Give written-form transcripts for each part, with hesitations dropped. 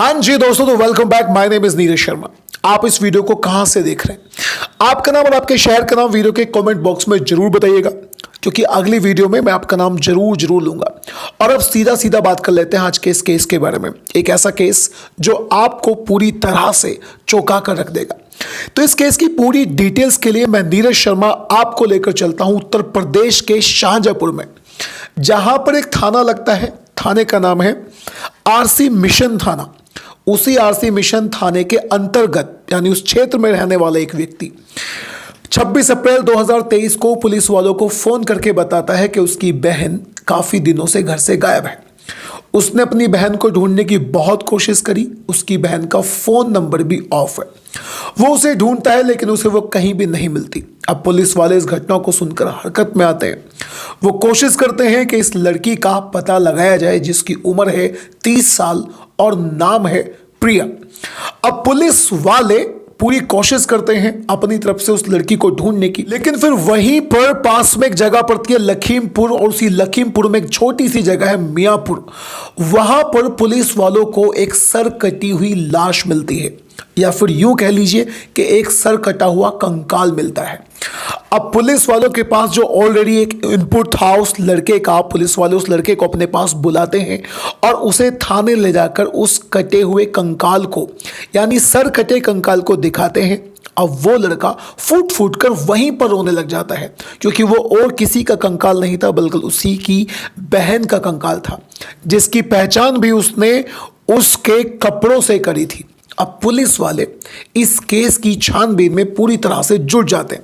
हाँ जी दोस्तों, तो welcome back. My name is Neeraj Sharma. आप इस वीडियो को कहां से देख रहे हैं, आपका नाम और आपके शहर का नाम वीडियो के कमेंट बॉक्स में जरूर बताइएगा, क्योंकि अगली वीडियो में मैं आपका नाम जरूर लूंगा। और अब सीधा सीधा बात कर लेते हैं आज के इस केस के बारे में। एक ऐसा केस जो आपको पूरी तरह से चौंका कर रख देगा। तो इस केस की पूरी डिटेल्स के लिए मैं नीरज शर्मा आपको लेकर चलता हूं उत्तर प्रदेश के शाहजहांपुर में, जहां पर एक थाना लगता है। थाने का नाम है आरसी मिशन थाना। उसी आरसी मिशन थाने के अंतर्गत यानी उस क्षेत्र में रहने वाला एक व्यक्ति 26 अप्रैल 2023 को पुलिस वालों को फोन करके बताता है कि उसकी बहन काफी दिनों से घर से गायब है। उसने अपनी बहन को ढूंढने की बहुत कोशिश करी। उसकी बहन का फोन नंबर भी ऑफ है। वो उसे ढूंढता है लेकिन उसे वो कहीं भी नहीं मिलती। अब पुलिस वाले इस घटना को सुनकर हरकत में आते हैं। वो कोशिश करते हैं कि इस लड़की का पता लगाया जाए, जिसकी उम्र है 30 साल और नाम है प्रिया। अब पुलिस वाले पूरी कोशिश करते हैं अपनी तरफ से उस लड़की को ढूंढने की, लेकिन फिर वहीं पर पास में एक जगह पड़ती है लखीमपुर, और उसी लखीमपुर में एक छोटी सी जगह है मियाँपुर। वहां पर पुलिस वालों को एक सर कटी हुई लाश मिलती है, या फिर यूं कह लीजिए कि एक सर कटा हुआ कंकाल मिलता है। अब पुलिस वालों के पास जो ऑलरेडी एक इनपुट था उस लड़के का, पुलिस वाले उस लड़के को अपने पास बुलाते हैं और उसे थाने ले जाकर उस कटे हुए कंकाल को यानी सर कटे कंकाल को दिखाते हैं। अब वो लड़का फूट फूट कर वहीं पर रोने लग जाता है, क्योंकि वो और किसी का कंकाल नहीं था बल्कि उसी की बहन का कंकाल था, जिसकी पहचान भी उसने उसके कपड़ों से करी थी। अब पुलिस वाले इस केस की छानबीन में पूरी तरह से जुट जाते हैं।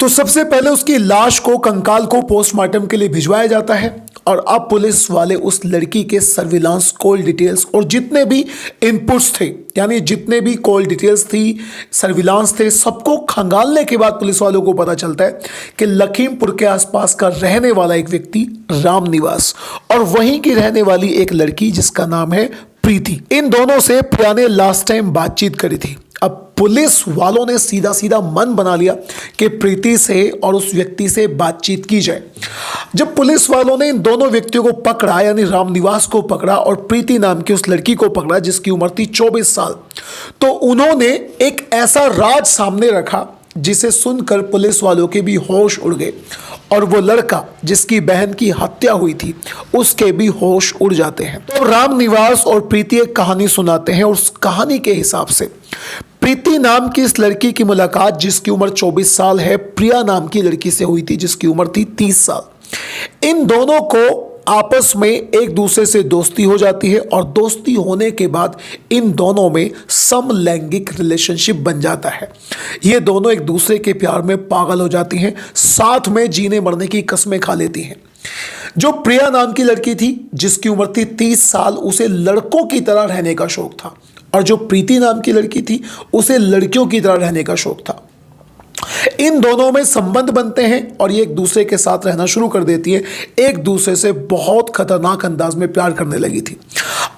तो सबसे पहले उसकी लाश को, कंकाल को पोस्टमार्टम के लिए भिजवाया जाता है, और अब पुलिस वाले उस लड़की के सर्विलांस कॉल डिटेल्स और जितने भी इनपुट्स थे, यानी जितने भी कॉल डिटेल्स थी, सर्विलांस थे, सबको खंगालने के बाद पुलिस वालों को पता चलता है कि लखीमपुर के आसपास का रहने वाला एक व्यक्ति राम निवास और वहीं की रहने वाली एक लड़की जिसका नाम है प्रीति, इन दोनों से प्रिया ने लास्ट टाइम बातचीत करी थी। अब पुलिस वालों ने सीधा सीधा मन बना लिया कि प्रीति से और उस व्यक्ति से बातचीत की जाए। जब पुलिस वालों ने इन दोनों व्यक्तियों को पकड़ा, यानी रामनिवास को पकड़ा और प्रीति नाम की उस लड़की को पकड़ा जिसकी उम्र थी 24 साल, तो उन्होंने एक ऐसा राज सामने रखा जिसे सुनकर पुलिस वालों के भी होश उड़ गए, और वो लड़का जिसकी बहन की हत्या हुई थी उसके भी होश उड़ जाते हैं। तो रामनिवास और प्रीति एक कहानी सुनाते हैं, और उस कहानी के हिसाब से प्रीति नाम की इस लड़की की मुलाकात जिसकी उम्र 24 साल है प्रिया नाम की लड़की से हुई थी जिसकी उम्र थी 30 साल। इन दोनों को आपस में एक दूसरे से दोस्ती हो जाती है, और दोस्ती होने के बाद इन दोनों में समलैंगिक रिलेशनशिप बन जाता है। ये दोनों एक दूसरे के प्यार में पागल हो जाती हैं, साथ में जीने मरने की कस्में खा लेती हैं। जो प्रिया नाम की लड़की थी जिसकी उम्र थी 30 साल, उसे लड़कों की तरह रहने का शौक था, और जो प्रीति नाम की लड़की थी उसे लड़कियों की तरह रहने का शौक था। इन दोनों में संबंध बनते हैं और ये एक दूसरे के साथ रहना शुरू कर देती है। एक दूसरे से बहुत खतरनाक अंदाज में प्यार करने लगी थी।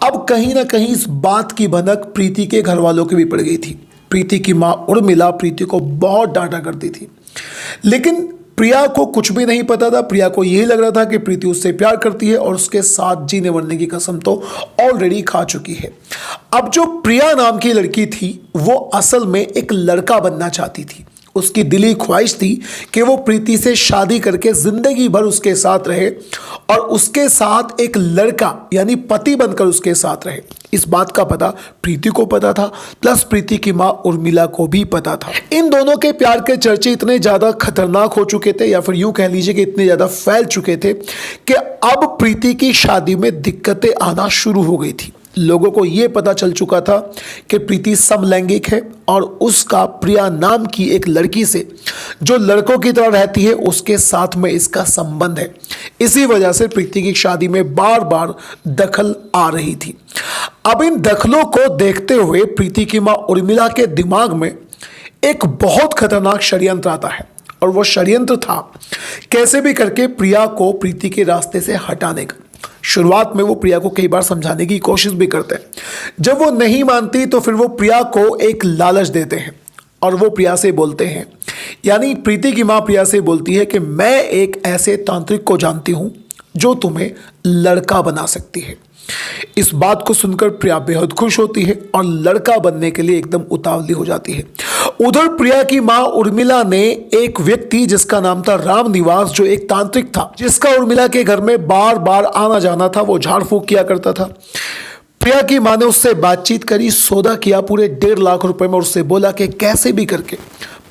अब कहीं ना कहीं इस बात की भनक प्रीति के घर वालों की भी पड़ गई थी। प्रीति की मां उर्मिला प्रीति को बहुत डांटा करती थी, लेकिन प्रिया को कुछ भी नहीं पता था। प्रिया को यही लग रहा था कि प्रीति उससे प्यार करती है और उसके साथ जीने मरने की कसम तो ऑलरेडी खा चुकी है। अब जो प्रिया नाम की लड़की थी वो असल में एक लड़का बनना चाहती थी। उसकी दिली ख्वाहिश थी कि वो प्रीति से शादी करके जिंदगी भर उसके साथ रहे और उसके साथ एक लड़का यानी पति बनकर उसके साथ रहे। इस बात का पता प्रीति को पता था, प्लस प्रीति की मां उर्मिला को भी पता था। इन दोनों के प्यार के चर्चे इतने ज्यादा खतरनाक हो चुके थे, या फिर यूं कह लीजिए कि इतने ज्यादा फैल चुके थे कि अब प्रीति की शादी में दिक्कतें आना शुरू हो गई थी। लोगों को यह पता चल चुका था कि प्रीति समलैंगिक है और उसका प्रिया नाम की एक लड़की से जो लड़कों की तरह रहती है उसके साथ में इसका संबंध है। इसी वजह से प्रीति की शादी में बार बार दखल आ रही थी। अब इन दखलों को देखते हुए प्रीति की मां उर्मिला के दिमाग में एक बहुत खतरनाक षड्यंत्र आता है, और वो षड्यंत्र था कैसे भी करके प्रिया को प्रीति के रास्ते से हटाने का। शुरुआत में वो प्रिया को कई बार समझाने की कोशिश भी करते हैं। जब वो नहीं मानती तो फिर वो प्रिया को एक लालच देते हैं, और वो प्रिया से बोलते हैं, यानी प्रीति की मां प्रिया से बोलती है कि मैं एक ऐसे तांत्रिक को जानती हूं जो तुम्हें लड़का बना सकती है। इस बात को सुनकर प्रिया बेहद खुश होती है और लड़का बनने के लिए एकदम उतावली हो जाती है। उधर प्रिया की मां उर्मिला ने एक व्यक्ति जिसका नाम था राम निवास, जो एक तांत्रिक था, जिसका उर्मिला के घर में बार बार आना जाना था, वो झाड़ फूक किया करता था। प्रिया की मां ने उससे बातचीत करी, सौदा किया पूरे 1.5 लाख रुपए में और उससे बोला कि कैसे भी करके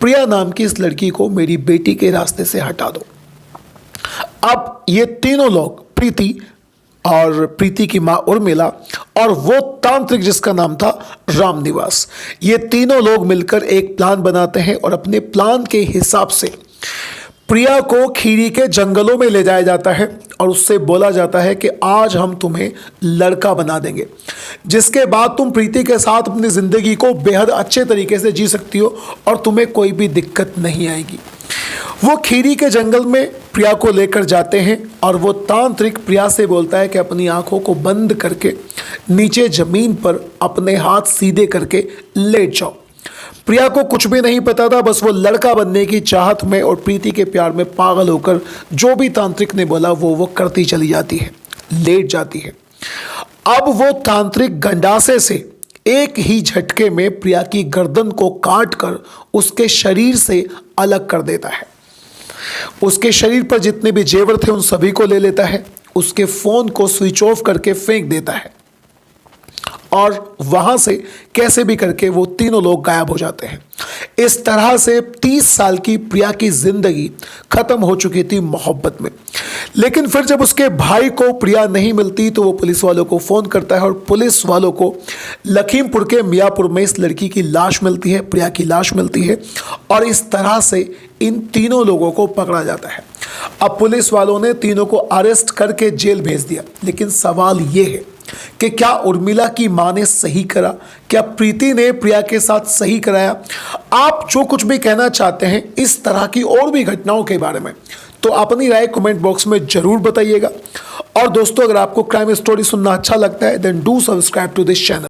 प्रिया नाम की इस लड़की को मेरी बेटी के रास्ते से हटा दो। अब ये तीनों लोग, प्रीति और प्रीति की मां उर्मिला और वो तांत्रिक जिसका नाम था राम निवास, ये तीनों लोग मिलकर एक प्लान बनाते हैं और अपने प्लान के हिसाब से प्रिया को खीरी के जंगलों में ले जाया जाता है और उससे बोला जाता है कि आज हम तुम्हें लड़का बना देंगे, जिसके बाद तुम प्रीति के साथ अपनी ज़िंदगी को बेहद अच्छे तरीके से जी सकती हो और तुम्हें कोई भी दिक्कत नहीं आएगी। वो खीरी के जंगल में प्रिया को लेकर जाते हैं और वो तांत्रिक प्रिया से बोलता है कि अपनी आंखों को बंद करके नीचे ज़मीन पर अपने हाथ सीधे करके लेट जाओ। प्रिया को कुछ भी नहीं पता था, बस वो लड़का बनने की चाहत में और प्रीति के प्यार में पागल होकर जो भी तांत्रिक ने बोला वो करती चली जाती है, लेट जाती है। अब वो तांत्रिक गंडासे से एक ही झटके में प्रिया की गर्दन को काटकर उसके शरीर से अलग कर देता है। उसके शरीर पर जितने भी जेवर थे उन सभी को ले लेता है, उसके फोन को स्विच ऑफ करके फेंक देता है और वहां से कैसे भी करके वो तीनों लोग गायब हो जाते हैं। इस तरह से 30 साल की प्रिया की जिंदगी खत्म हो चुकी थी मोहब्बत में। लेकिन फिर जब उसके भाई को प्रिया नहीं मिलती तो वो पुलिस वालों को फोन करता है और पुलिस वालों को लखीमपुर के मियापुर में इस लड़की की लाश मिलती है, प्रिया की लाश मिलती है और इस तरह से इन तीनों लोगों को पकड़ा जाता है। अब पुलिस वालों ने तीनों को अरेस्ट करके जेल भेज दिया, लेकिन सवाल ये है कि क्या उर्मिला की मां ने सही करा, क्या प्रीति ने प्रिया के साथ सही कराया? आप जो कुछ भी कहना चाहते हैं इस तरह की और भी घटनाओं के बारे में, तो अपनी राय कमेंट बॉक्स में जरूर बताइएगा। और दोस्तों, अगर आपको क्राइम स्टोरी सुनना अच्छा लगता है then do subscribe to this channel.